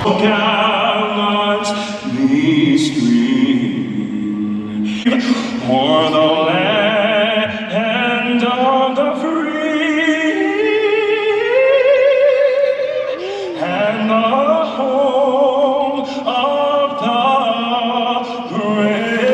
Gallantly stream o'er the land of the free and the home of the brave.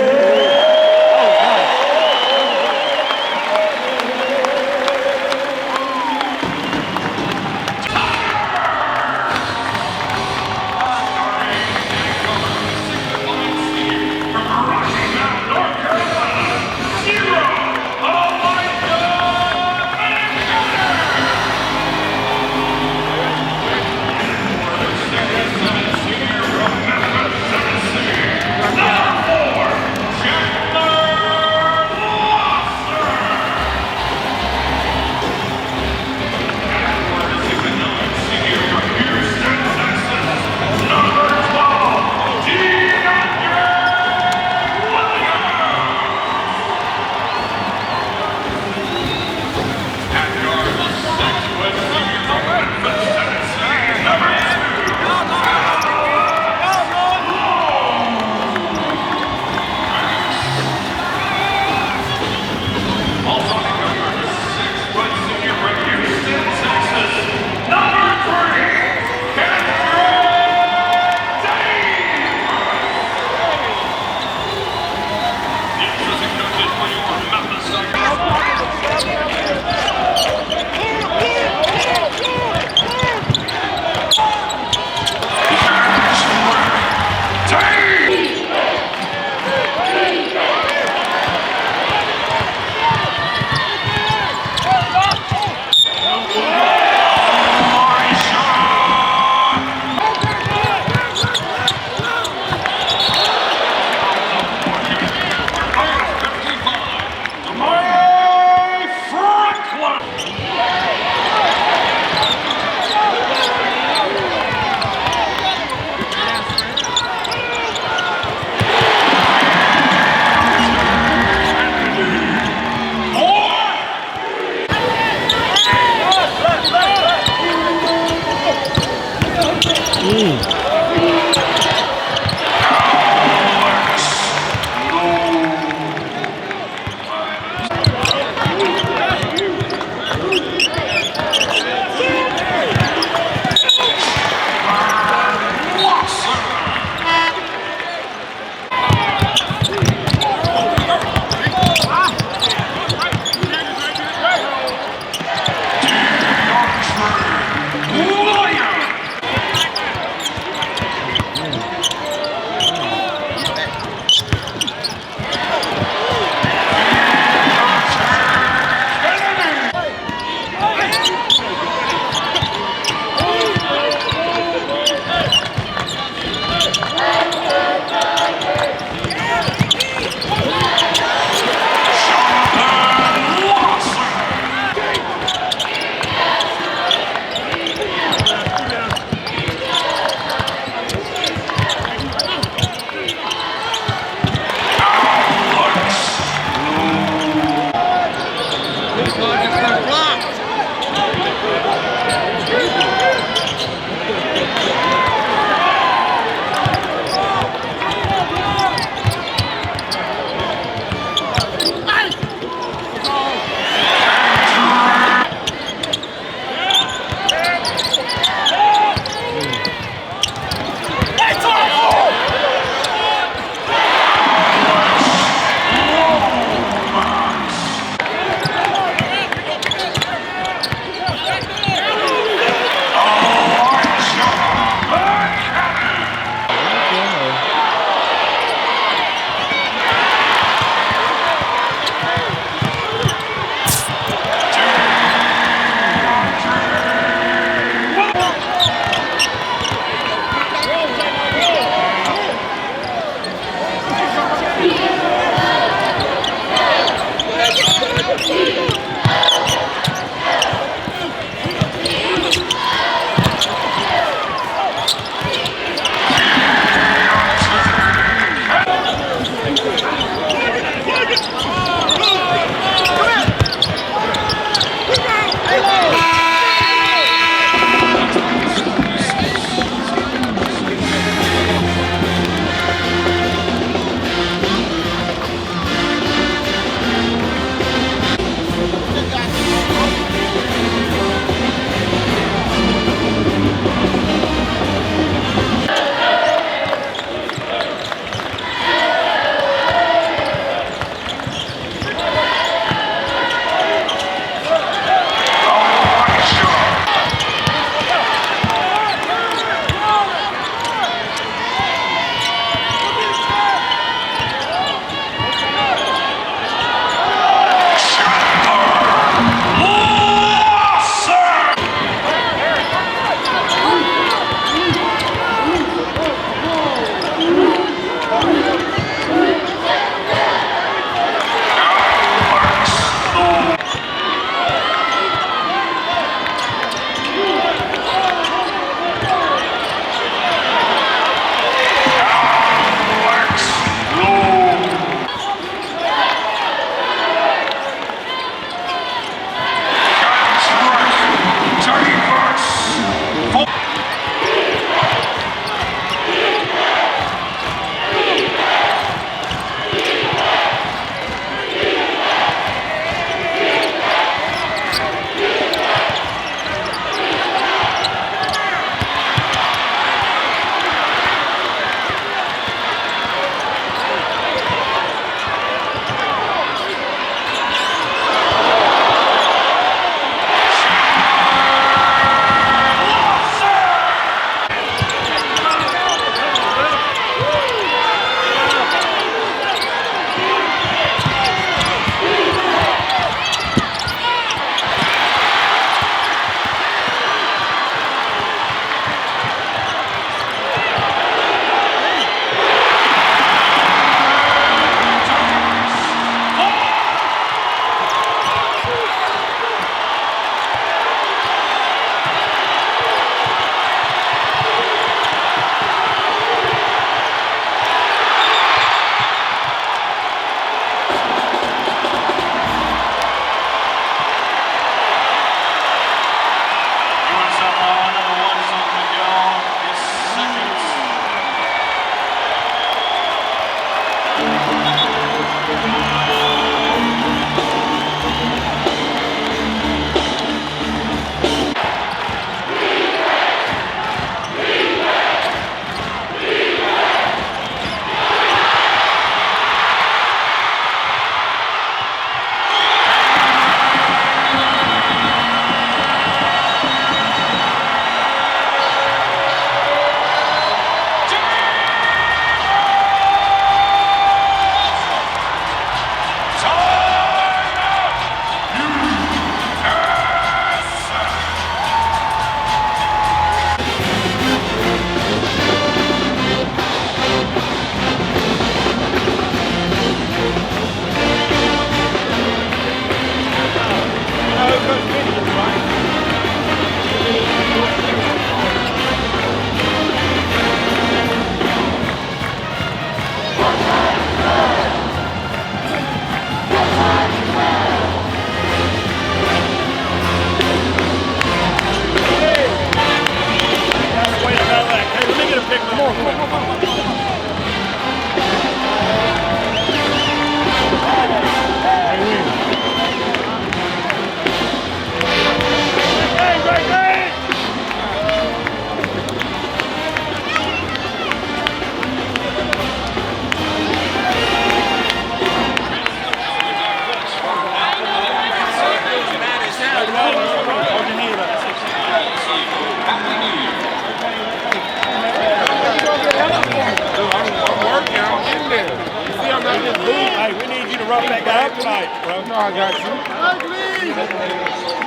rough that guy up tonight, bro. No, I got you.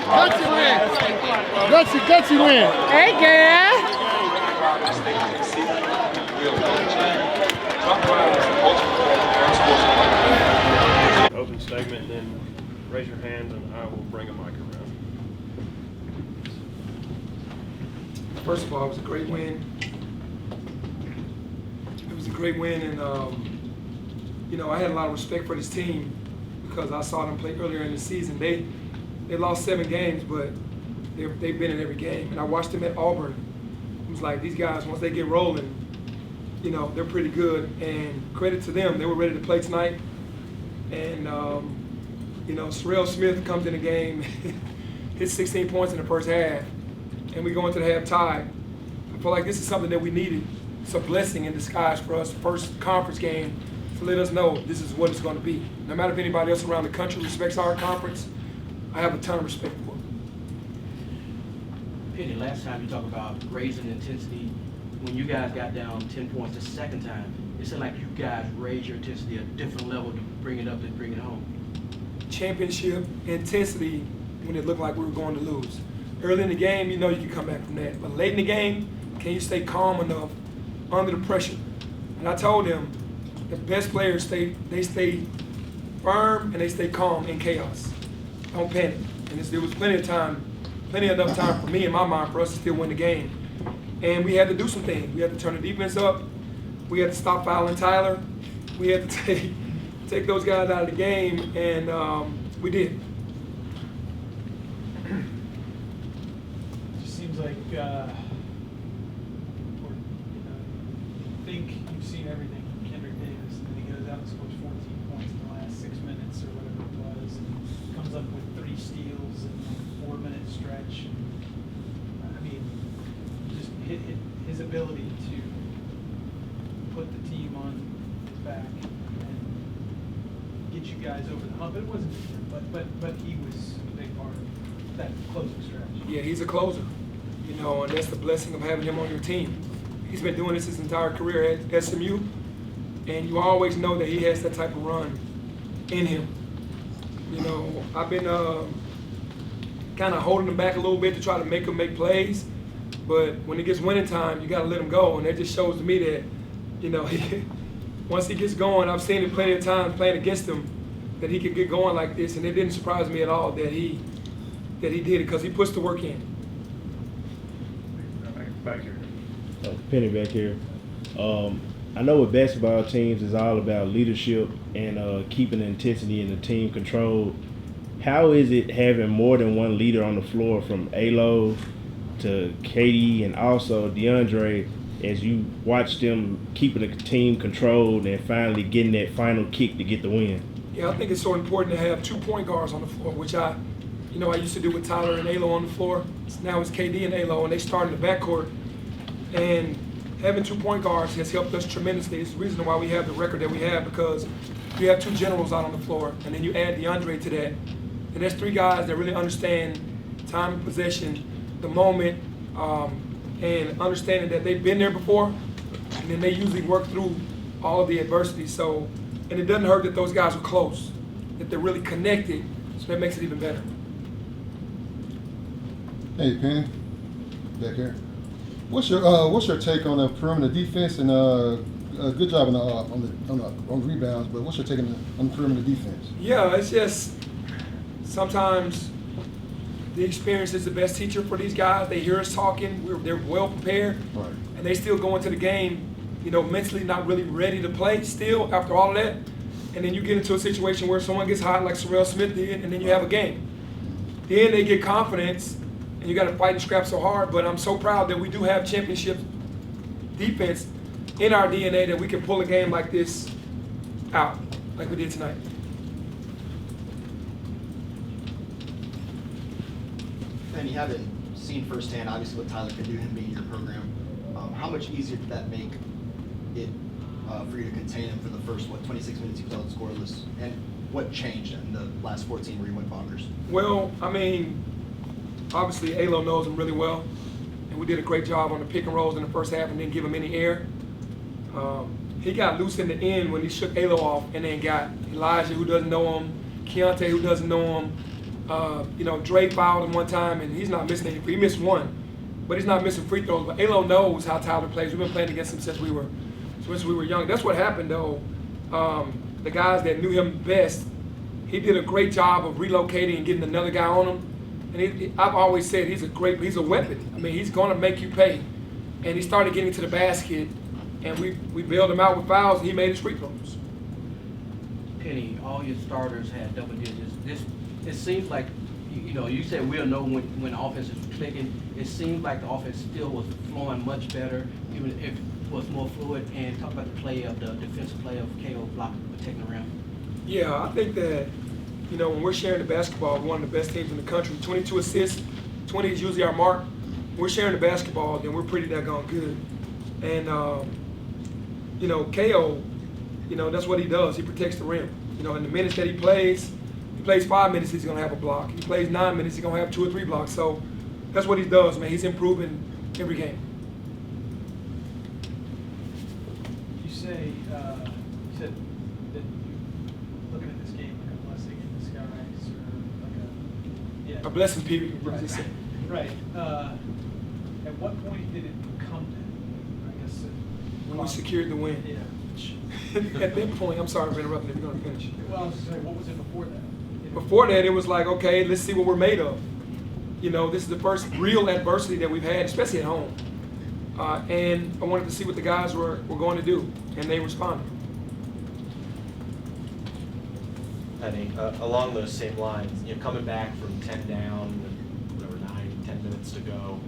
Gutsy win. Gutsy win. Hey, girl. Open statement, and then raise your hand, and I will bring a mic around. First of all, it was a great win. It was a great win, and you know, I had a lot of respect for this team because I saw them play earlier in the season. They lost 7 games, but they've been in every game. And I watched them at Auburn. It was like, these guys, once they get rolling, you know, they're pretty good. And credit to them, they were ready to play tonight. And you know, Sherelle Smith comes in the game, hits 16 points in the first half, and we go into the half tied. I feel like this is something that we needed. It's a blessing in disguise for us, first conference game, to let us know this is what it's going to be. No matter if anybody else around the country respects our conference, I have a ton of respect for it. Penny, last time you talked about raising intensity, when you guys got down 10 points the second time, it seemed like you guys raised your intensity a different level to bring it up and bring it home. Championship intensity when it looked like we were going to lose. Early in the game, you know you can come back from that. But late in the game, can you stay calm enough under the pressure? And I told them, the best players, they stay firm and they stay calm in chaos. Don't panic. And there was plenty enough time for me in my mind for us to still win the game. And we had to do some things. We had to turn the defense up. We had to stop fouling Tyler. We had to take those guys out of the game, and we did. Just seems like think you've seen everything from Kendric Davis, and then he goes out and scores 14 points in the last 6 minutes or whatever it was, and comes up with 3 steals in a 4-minute stretch. And, I mean, just his ability to put the team on his back and get you guys over the hump. It wasn't different, but he was a big part of that closing stretch. Yeah, he's a closer, you know, and that's the blessing of having him on your team. He's been doing this his entire career at SMU, and you always know that he has that type of run in him. You know, I've been kind of holding him back a little bit to try to make him make plays, but when it gets winning time, you got to let him go, and that just shows to me that, you know, once he gets going, I've seen it plenty of times playing against him, that he could get going like this, and it didn't surprise me at all that he did it because he puts the work in. Back here. Penny back here. I know with basketball teams it's all about leadership and keeping the intensity and the team controlled. How is it having more than one leader on the floor, from Alo to Katie and also DeAndre, as you watch them keeping the team controlled and finally getting that final kick to get the win? Yeah, I think it's so important to have 2 point guards on the floor, which I used to do with Tyler and Alo on the floor. Now it's KD and Alo, and they start in the backcourt. And having 2 point guards has helped us tremendously. It's the reason why we have the record that we have, because you have 2 generals out on the floor, and then you add DeAndre to that. And that's 3 guys that really understand time and possession, the moment, and understanding that they've been there before, and then they usually work through all of the adversity. So, and it doesn't hurt that those guys are close, that they're really connected, so that makes it even better. Hey, Penny, back here. What's your take on the perimeter defense, and good job on the rebounds, but what's your take on the perimeter defense? Yeah, it's just sometimes the experience is the best teacher for these guys. They hear us talking, they're well prepared, Right. and they still go into the game, mentally not really ready to play still after all of that. And then you get into a situation where someone gets hot like Sherelle Smith did, and then you have a game. Then they get confidence, and you got to fight and scrap so hard. But I'm so proud that we do have championship defense in our DNA, that we can pull a game like this out, like we did tonight. Penny, having seen firsthand, obviously, what Tyler can do, him being in your program, how much easier did that make it for you to contain him for the first, 26 minutes he played scoreless? And what changed in the last 14 where he went bonkers? Well, obviously, Alo knows him really well, and we did a great job on the pick and rolls in the first half and didn't give him any air. he got loose in the end when he shook Alo off, and then got Elijah, who doesn't know him, Keontae, who doesn't know him. Dre fouled him one time, and he's not missing any. He missed one, but he's not missing free throws. But Alo knows how Tyler plays. We've been playing against him since we were young. That's what happened, though. The guys that knew him best, he did a great job of relocating and getting another guy on him. And I've always said he's a weapon. I mean, he's going to make you pay. And he started getting to the basket, and we bailed him out with fouls, and he made his free throws. Penny, all your starters had double digits. It seems like, you said we'll know when the offense is clicking. It seems like the offense still was flowing much better, even if it was more fluid. And talk about the defensive play of KO blocking, protecting the rim. Yeah, I think that, when we're sharing the basketball, we're one of the best teams in the country. 22 assists, 20 is usually our mark. We're sharing the basketball, then we're pretty daggone good. And, KO, that's what he does. He protects the rim. In the minutes that he plays 5 minutes, he's going to have a block. He plays 9 minutes, he's going to have 2 or 3 blocks. So that's what he does, man. He's improving every game. You said that you looking at this game like a blessing in disguise, or like A blessing, period. Right. Right. At what point did it come to? I guess When we secured the win. Yeah. At that point, I'm sorry for interrupting if you're going to finish. Well, I was just saying, what was it before that? Before that, it was like, okay, let's see what we're made of. This is the first real adversity that we've had, especially at home. And I wanted to see what the guys were going to do, and they responded. Penny, along those same lines, coming back from 10 down, whatever, 9-10 minutes to go,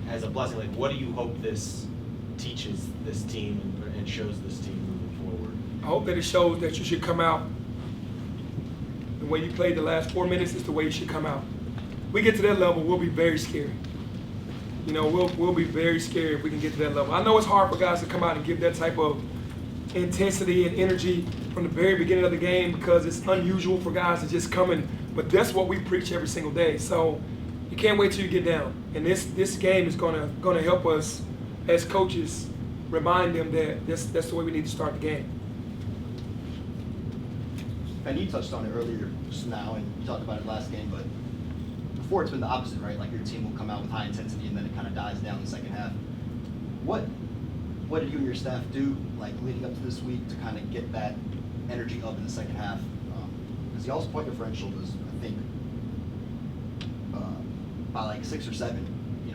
as a blessing, like, what do you hope this teaches this team and shows this team moving forward? I hope that it shows that you should come out. The way you played the last 4 minutes is the way you should come out. We get to that level, we'll be very scary. We'll be very scary if we can get to that level. I know it's hard for guys to come out and give that type of intensity and energy from the very beginning of the game because it's unusual for guys to just come in, but that's what we preach every single day. So you can't wait till you get down. And this game is gonna help us as coaches remind them that that's the way we need to start the game. And you touched on it earlier just now, and you talked about it last game, but before it's been the opposite, right? Like your team will come out with high intensity and then it kind of dies down in the second half. What did you and your staff do, like leading up to this week, to kind of get that energy up in the second half? Because y'all's point differential was, I think, by like 6 or 7,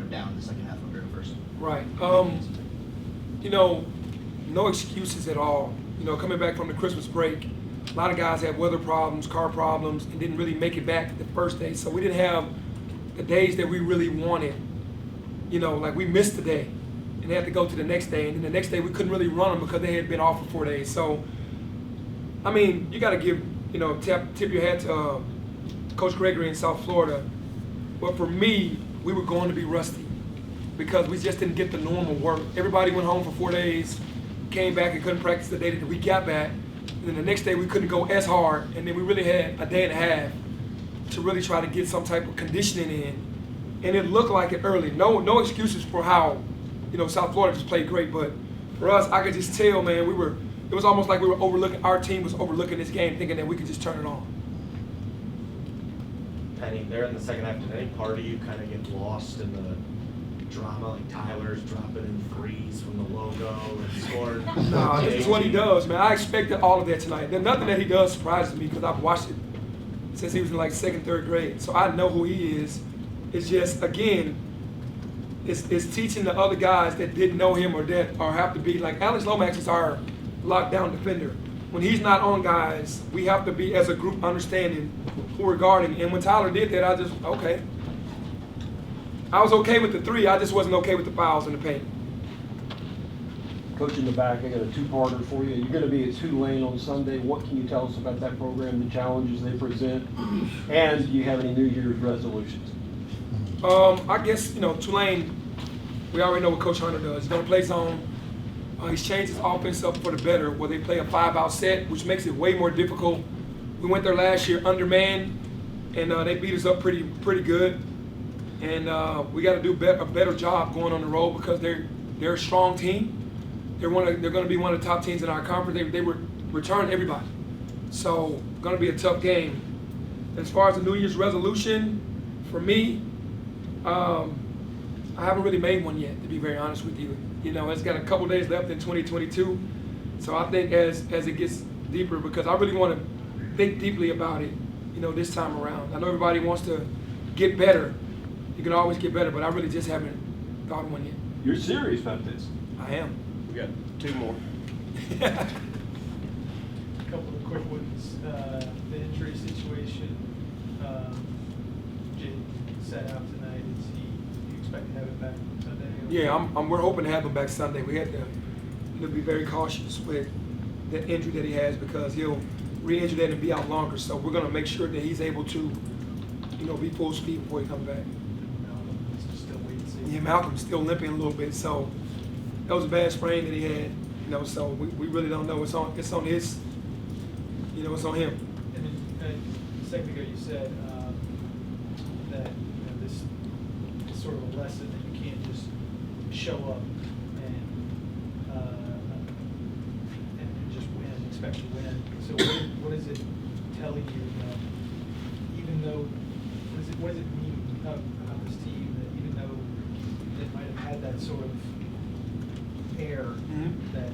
down in the second half of the very first. Right. No excuses at all. Coming back from the Christmas break, a lot of guys had weather problems, car problems, and didn't really make it back the first day. So we didn't have the days that we really wanted. Like we missed the day and had to go to the next day. And then the next day we couldn't really run them because they had been off for 4 days. So, you got to give, tip your hat to Coach Gregory in South Florida. But for me, we were going to be rusty because we just didn't get the normal work. Everybody went home for 4 days, came back and couldn't practice the day that we got back. And then the next day we couldn't go as hard, and then we really had a day and a half to really try to get some type of conditioning in. And it looked like it early. No excuses for how, South Florida just played great, but for us, I could just tell, man, it was almost like we were overlooking, our team was overlooking this game, thinking that we could just turn it on. Penny, there in the second half, did any part of you kind of get lost in the drama, like Tyler's dropping in threes from the logo and scored? No, this is what he does, man. I expected all of that tonight. There's nothing that he does surprises me because I've watched it since he was in like 2nd, 3rd grade. So I know who he is. It's just, again, it's teaching the other guys that didn't know him or have to be like Alex Lomax is our lockdown defender. When he's not on guys, we have to be as a group understanding who we're guarding. And when Tyler did that, okay. I was okay with the 3, I just wasn't okay with the fouls in the paint. Coach in the back, I got a 2-parter for you. You're going to be at Tulane on Sunday. What can you tell us about that program, the challenges they present, and do you have any New Year's resolutions? I guess, Tulane, we already know what Coach Hunter does. He's going to play zone. He's changed his offense up for the better, where they play a 5-out set, which makes it way more difficult. We went there last year undermanned, and they beat us up pretty good. And we got to do a better job going on the road because they're a strong team. they're going to be one of the top teams in our conference. They return everybody, so going to be a tough game. As far as the New Year's resolution, for me, I haven't really made one yet, to be very honest with you. You know, it's got a couple days left in 2022, so I think as it gets deeper, because I really want to think deeply about it, you know, this time around. I know everybody wants to get better. You can always get better, but I really just haven't thought of one yet. You're serious about this? I am. We got 2 more. A couple of quick ones. The injury situation. Jay sat out tonight. You expect to have it back Sunday? Yeah, we're hoping to have him back Sunday. We had to be very cautious with the injury that he has because he'll re-injure that and be out longer. So we're going to make sure that he's able to, you know, be full speed before he comes back. It's still wait and see. Yeah, Malcolm's still limping a little bit, so that was a bad sprain that he had. You know, so we really don't know. It's on his. You know, it's on him. And then a second ago you said that this is sort of a lesson that you can't just show up and just win, expect to win. So what is it telling you? Even though, what does it mean about this team that even though they might have had that sort of air, that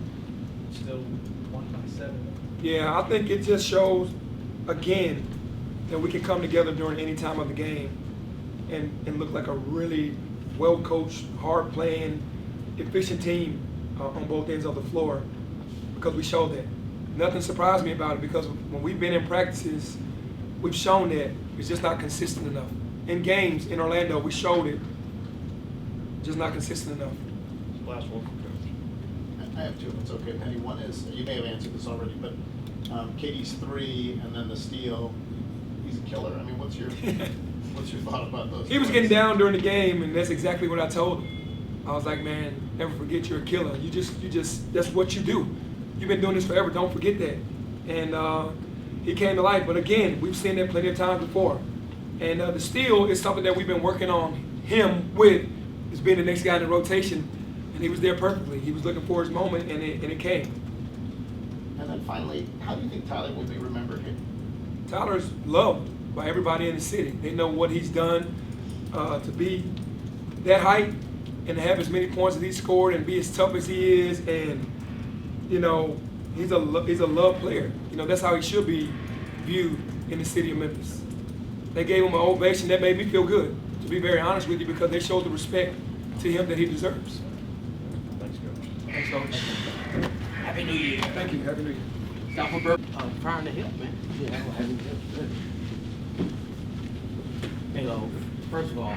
still won by 7? Yeah, I think it just shows, again, that we can come together during any time of the game and look like a really well-coached, hard-playing, efficient team on both ends of the floor because we showed that. Nothing surprised me about it because when we've been in practices, we've shown that it's just not consistent enough. In games in Orlando, we showed it, just not consistent enough. Last one. I have 2 if it's okay, Penny. One is, you may have answered this already, but KD's 3 and then the steal, he's a killer. I mean, what's your thought about those? He was getting down during the game, and that's exactly what I told him. I was like, man, never forget you're a killer. You just, that's what you do. You've been doing this forever, don't forget that. And he came to life, but again, we've seen that plenty of times before. And the steal is something that we've been working on him with, is being the next guy in the rotation. And he was there perfectly. He was looking for his moment, and it came. And then finally, how do you think Tyler will be remembered here? Tyler's loved by everybody in the city. They know what he's done to be that height and to have as many points as he scored and be as tough as he is. And, you know, he's a love player. You know, that's how he should be viewed in the city of Memphis. They gave him an ovation. That made me feel good, to be very honest with you, because they showed the respect to him that he deserves. Thanks, Coach. Happy New Year. Thank you. Happy New Year. Stop for Bert. Trying to help, man. Yeah, happy New Year. Hello. First of all,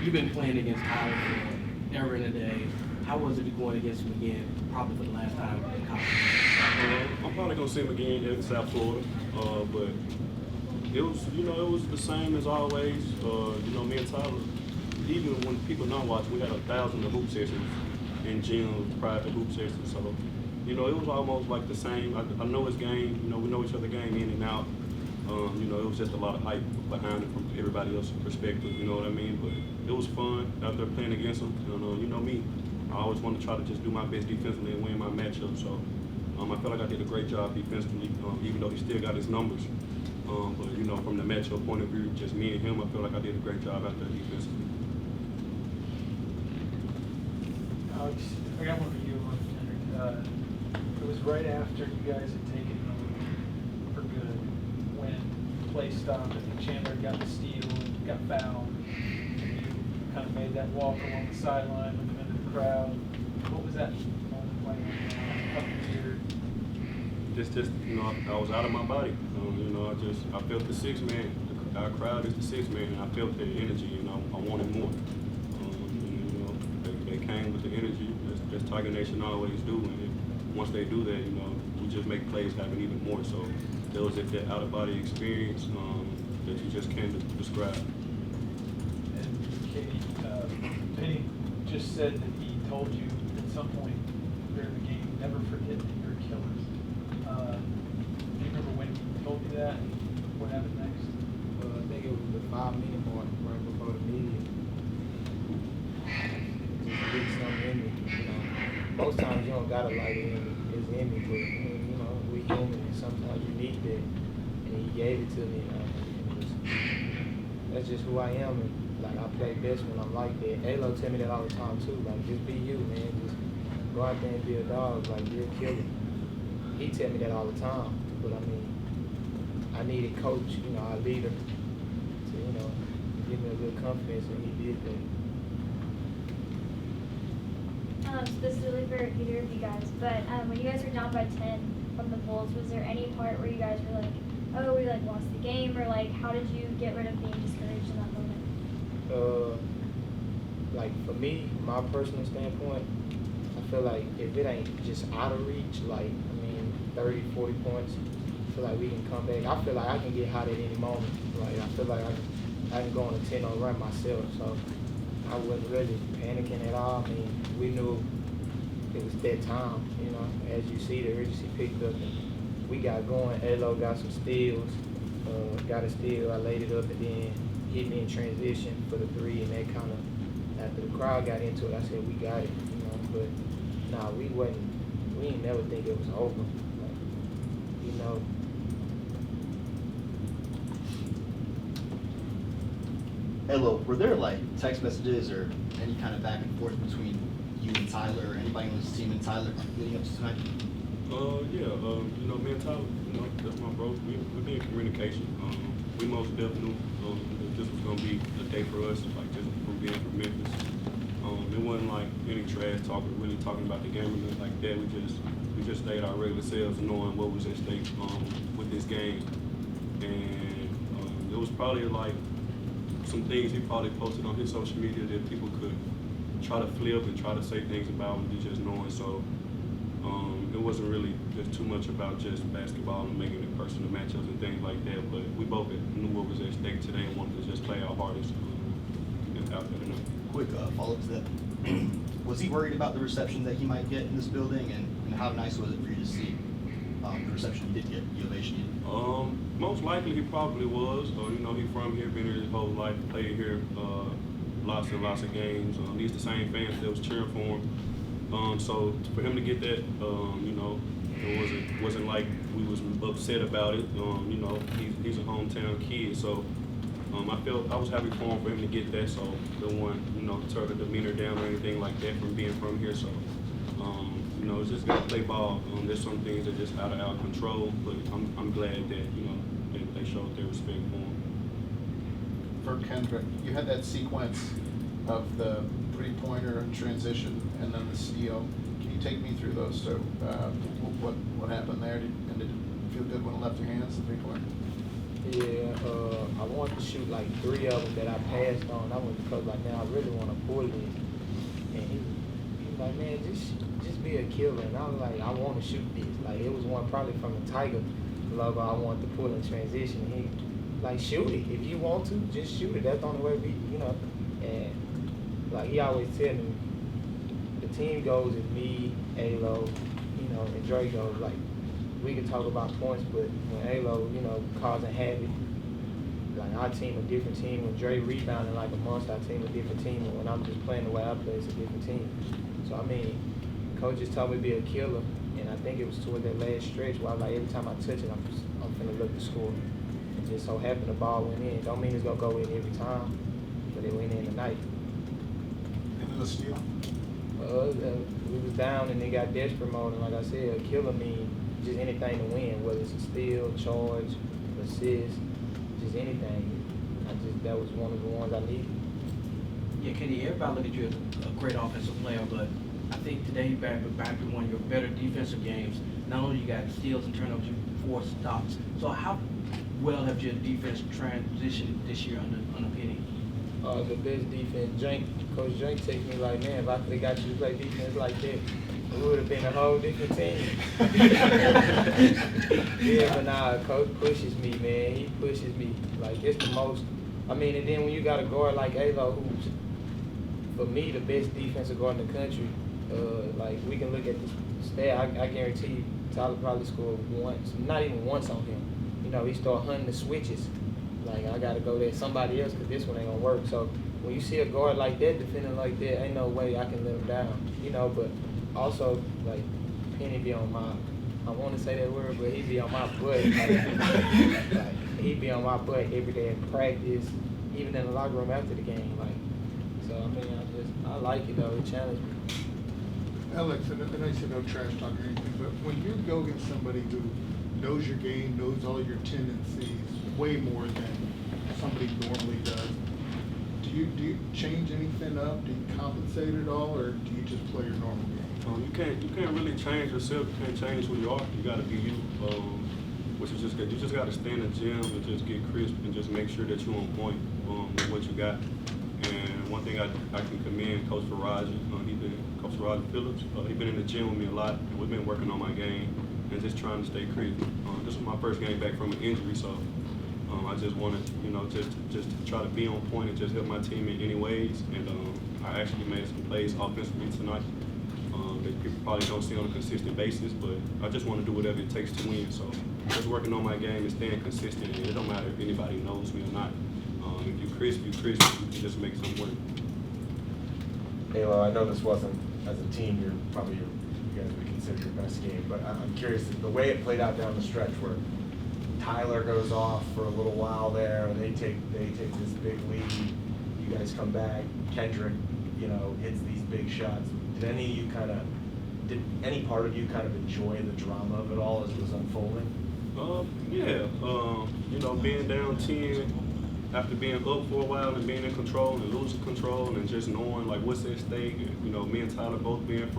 you've been playing against Tyler forever and a day. How was it going against him again, probably for the last time in college? I'm probably gonna see him again in South Florida, but it was, it was the same as always. Me and Tyler, even when people not watching, we had 1,000 of hoop sessions in gyms, private hoop sessions. So, it was almost like the same. I know his game. We know each other game in and out. It was just a lot of hype behind it from everybody else's perspective. You know what I mean? But it was fun out there playing against him. And, you know me, I always want to try to just do my best defensively and win my matchup. So I feel like I did a great job defensively, even though he still got his numbers. But from the matchup point of view, just me and him, I feel like I did a great job out there defensively. Alex, I got one for you on Kendric. It was right after you guys had taken the lead for good when play stopped. I think Chandler got the steal and got fouled. And you kind of made that walk along the sideline, looking into the crowd. What was that moment like? Just I was out of my body. I felt the 6 man. Our crowd is the 6 man, and I felt their energy, and I wanted more. They came with the energy. That's Tiger Nation always do, and once they do that, we just make plays happen even more. So there was that out of body experience that you just can't describe. And Katie, Penny just said that he told you at some point during the game, never forget that you're a killer. Do you remember when he told you that? What happened next? I think it was the 5-minute mark right before the media. Just get something in me, most times you don't gotta like it it's in me, but you know, we human and sometimes you need that. And he gave it to me. That's just who I am, and like I play best when I'm like that. Alo tell me that all the time too. Like just be you, man. Just go out there and be a dog. Like be a killer. He tell me that all the time. But I mean, I needed coach, you know, our leader, to give me a little confidence, and he did that. So this is really for either of you guys, but when you guys were down by 10 from the Bulls, was there any part where you guys were like, oh, we like lost the game, or like how did you get rid of being discouraged in that moment? Like for me, my personal standpoint, I feel like if it ain't just out of reach, like 30, 40 points, I feel like we can come back. I feel like I can get hot at any moment. Like I feel like I can go on a 10-0 run myself, so I wasn't really panicking at all. I mean, we knew it was that time, you know. As you see, the urgency picked up, and we got going. Alo got some steals, got a steal. I laid it up, and then hit me in transition for the three, and that kind of, after the crowd got into it, I said we got it, you know. But nah, we didn't never think it was over, like, you know. Alo, were there like text messages or any kind of back and forth between you and Tyler, or anybody on this team and Tyler leading up to tonight? Yeah, me and Tyler, that's my bro. We've been in communication. We most definitely knew that this was gonna be a day for us, like just from being from Memphis. It wasn't like any trash talk or really talking about the game or nothing like that. We just stayed our regular selves, knowing what was at stake with this game. And it was probably like some things he probably posted on his social media that people could try to flip and try to say things about and just knowing. So it wasn't really just too much about just basketball and making it personal matchups and things like that. But we both knew what was at stake today and wanted to just play our hardest out there tonight. Quick follow-up to that. Was he worried about the reception that he might get in this building, and how nice was it for you to see the reception he did get, the ovation? Most likely he probably was. He from here, been here his whole life, played here lots and lots of games. He's the same fans that was cheering for him. So for him to get that, it wasn't like we was upset about it. He's a hometown kid, so I was happy for him to get that. So the one, turn the demeanor down or anything like that from being from here. So it's just gotta play ball. There's some things that are just out of our control, but I'm glad that they showed their respect for him. For Kendric, you had that sequence of the three-pointer transition and then the steal. Can you take me through those? So what happened there? And did it feel good when it left your hands, the three-pointer? Yeah, I wanted to shoot like 3 of them that I passed on. I went to coach like, man, I really want to pull this. And he was like, man, just be a killer. And I was like, I want to shoot this. Like, it was one probably from the Tiger logo I wanted to pull in transition. And he like, shoot it. If you want to, just shoot it. That's the only way we, And like he always tell me, the team goes is me, Alo, and Dre goes. Like, we can talk about points, but when Alo, causing havoc, like our team a different team. When Dre rebounding like a monster, our team a different team. And when I'm just playing the way I play, it's a different team. So I mean, coaches told me to be a killer, and I think it was toward that last stretch where I was like, every time I touch it, I'm finna look to score. It just so happened the ball went in. Don't mean it's gonna go in every time, but it went in tonight. And then the steal? We was down and they got desperate mode, and like I said, a killer means just anything to win, whether it's a steal, charge, assist, just anything. That was one of the ones I needed. Yeah, Kenny, everybody look at you as a great offensive player, but I think today you're back to one of your better defensive games. Not only you got steals and turnovers, you forced stops. So how well have your defense transitioned this year under Penny? The best defense. Coach Jank takes me like, man, if I could have got you to play defense like that, it would have been a whole different team. Yeah, but nah, Coach pushes me, man. He pushes me. Like, it's the most. I mean, and then when you got a guard like Alo, who's, for me, the best defensive guard in the country, like, we can look at the stat. I guarantee you, Tyler probably scored once, not even once on him. He started hunting the switches. Like, I got to go there somebody else because this one ain't going to work. So when you see a guard like that, defending like that, ain't no way I can let him down. But also, like, Penny be on my, I want to say that word, but he be on my butt. Like, he be on my butt every day in practice, even in the locker room after the game. Like, so I mean, I like it though. It challenged me. Alex, and I said no trash talk or anything, but when you go against somebody who knows your game, knows all your tendencies way more than somebody normally does, do you change anything up? Do you compensate at all, or do you just play your normal game? You can't really change yourself. You can't change who you are. You got to be you. Which is just good. You just got to stay in the gym and just get crisp and just make sure that you're on point with what you got. And one thing I can commend Coach Faraji. Coach Faraji Phillips. He's been in the gym with me a lot, and we've been working on my game and just trying to stay crisp. This was my first game back from an injury, so I just wanted, just to try to be on point and just help my team in any ways. And I actually made some plays offensively tonight that people probably don't see on a consistent basis, but I just want to do whatever it takes to win. So just working on my game and staying consistent, and it don't matter if anybody knows me or not. If you're crisp, you can just make something work. Halo, I know this wasn't, as a team, you guys would consider your best game, but I'm curious, the way it played out down the stretch where Tyler goes off for a little while there, and they take this big lead, you guys come back, Kendric, hits these big shots. Did any part of you kind of enjoy the drama of it all as it was unfolding? Yeah, being down 10 after being up for a while and being in control and losing control and just knowing like what's at stake. And, me and Tyler both being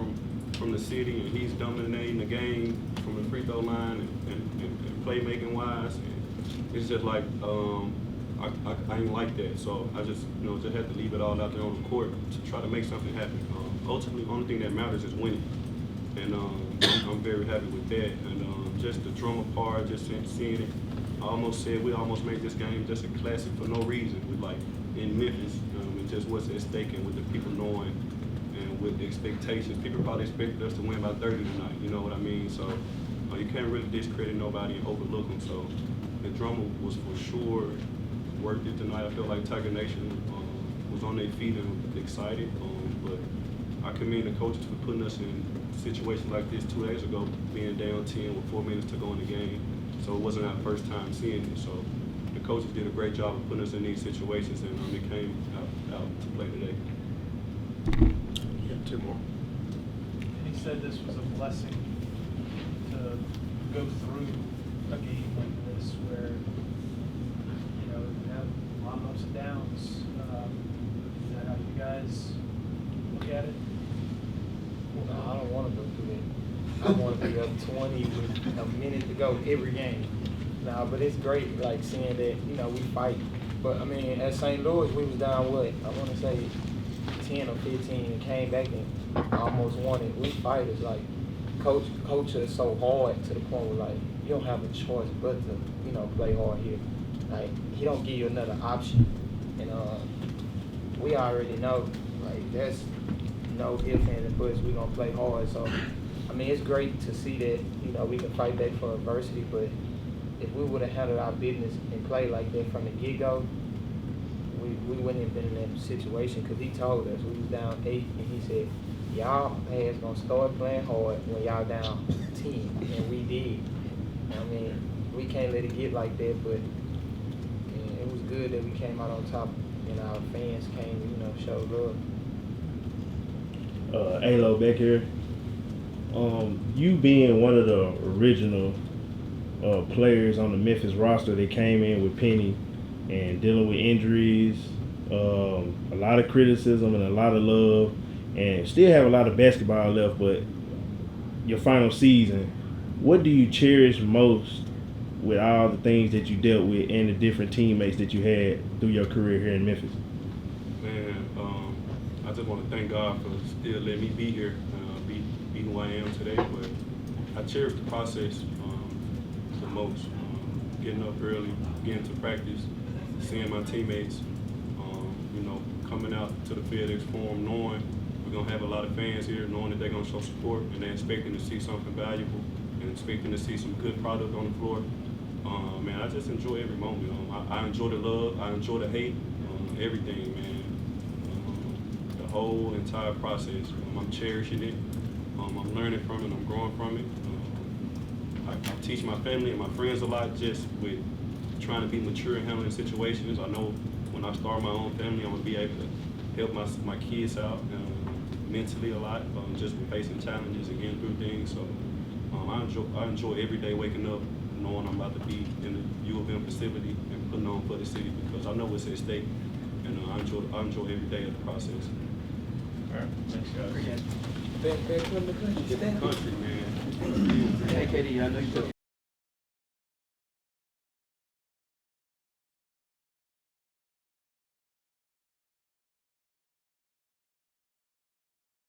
from the city, and he's dominating the game from the free throw line and playmaking wise. And it's just like I ain't like that, so I just just had to leave it all out there on the court to try to make something happen. Ultimately, the only thing that matters is winning, and I'm very happy with that. And just the drama part, just seeing it. I almost said we almost made this game just a classic for no reason. With like in Memphis, and just what's at stake, and with the people knowing, and with the expectations. People probably expected us to win by 30 tonight. You know what I mean? So you can't really discredit nobody and overlook them. So the drama was for sure worth it tonight. I feel like Tiger Nation was on their feet and excited. But I commend the coaches for putting us in situations like this 2 days ago, being down 10 with 4 minutes to go in the game. So it wasn't our first time seeing it. So the coaches did a great job of putting us in these situations, and it came out to play today. You have 2 more. And he said this was a blessing to go through a game like this where, you have a lot of ups and downs. Is that how you guys look at it? No, I don't want to go through that. I want to be up 20 with a minute to go every game. Nah, but it's great, like, seeing that, we fight. But, I mean, at St. Louis, we was down, I want to say 10 or 15 and came back and almost won it. We fight. It's like, coach is so hard to the point where, like, you don't have a choice but to, play hard here. Like, he don't give you another option. And we already know, like, there's no ifs, ands, and buts. We're going to play hard. So, I mean, it's great to see that, we can fight back for adversity, but if we would have handled our business and played like that from the get-go, we wouldn't have been in that situation, because he told us we was down 8, and he said, y'all ass gonna start playing hard when y'all down 10, and we did. I mean, we can't let it get like that, but it was good that we came out on top, and our fans came, showed love. Alo back here. You being one of the original players on the Memphis roster that came in with Penny and dealing with injuries, a lot of criticism and a lot of love, and still have a lot of basketball left, but your final season, what do you cherish most with all the things that you dealt with and the different teammates that you had through your career here in Memphis? Man, I just want to thank God for still letting me be here, be who I am today. But I cherish the process the most. Getting up early, getting to practice, seeing my teammates, coming out to the FedEx Forum, knowing we're going to have a lot of fans here, knowing that they're going to show support, and they're expecting to see something valuable and expecting to see some good product on the floor. Man, I just enjoy every moment. I enjoy the love, I enjoy the hate, everything, man. The whole entire process. I'm cherishing it. I'm learning from it. I'm growing from it. I teach my family and my friends a lot just with trying to be mature and handling situations. I know when I start my own family, I'm gonna be able to help my kids out mentally a lot, just with facing challenges and getting through things. So I enjoy every day waking up knowing I'm about to be in the U of M facility and putting on for the city because I know what's at stake, and I enjoy every day of the process. All right, thanks, guys. Appreciate it. Back from the country. Country, man. Hey, Katie, I know you took